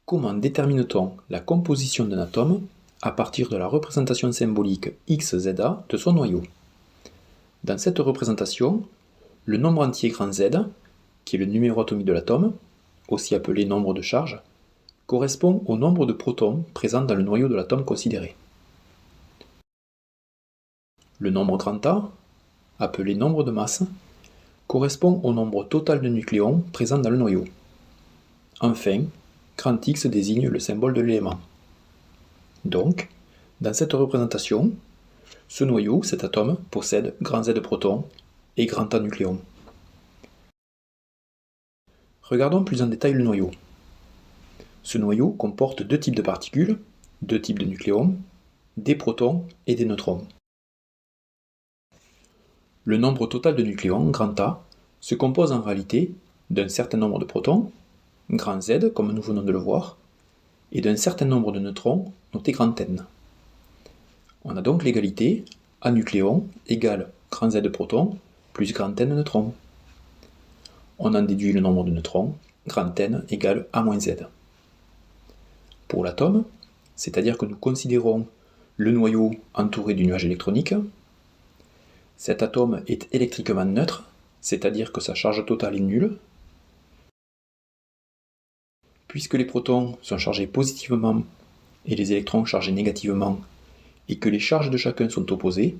Comment détermine-t-on la composition d'un atome à partir de la représentation symbolique XZA de son noyau? Dans cette représentation, le nombre entier grand Z, qui est le numéro atomique de l'atome, aussi appelé nombre de charge, correspond au nombre de protons présents dans le noyau de l'atome considéré. Le nombre grand A, appelé nombre de masse, correspond au nombre total de nucléons présents dans le noyau. Enfin, grand X désigne le symbole de l'élément. Donc, dans cette représentation, ce noyau, cet atome, possède grand Z protons et grand A nucléons. Regardons plus en détail le noyau. Ce noyau comporte deux types de particules, deux types de nucléons, des protons et des neutrons. Le nombre total de nucléons, grand A, se compose en réalité d'un certain nombre de protons, grand Z comme nous venons de le voir, et d'un certain nombre de neutrons, noté grand N. On a donc l'égalité A nucléon égale grand Z protons plus grand N neutrons. On en déduit le nombre de neutrons, grand N égale A-Z. Pour l'atome, c'est-à-dire que nous considérons le noyau entouré du nuage électronique, cet atome est électriquement neutre, c'est-à-dire que sa charge totale est nulle. Puisque les protons sont chargés positivement et les électrons chargés négativement, et que les charges de chacun sont opposées,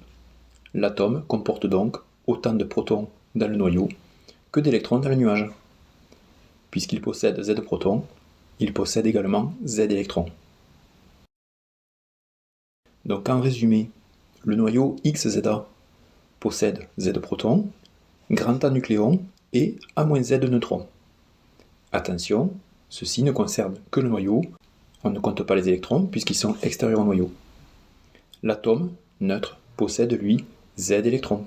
l'atome comporte donc autant de protons dans le noyau que d'électrons dans le nuage. Puisqu'il possède Z protons, il possède également Z électrons. Donc en résumé, le noyau XZA possède Z protons, grand A nucléons et A-Z neutrons. Attention, ceci ne concerne que le noyau, on ne compte pas les électrons puisqu'ils sont extérieurs au noyau. L'atome, neutre, possède lui Z électrons.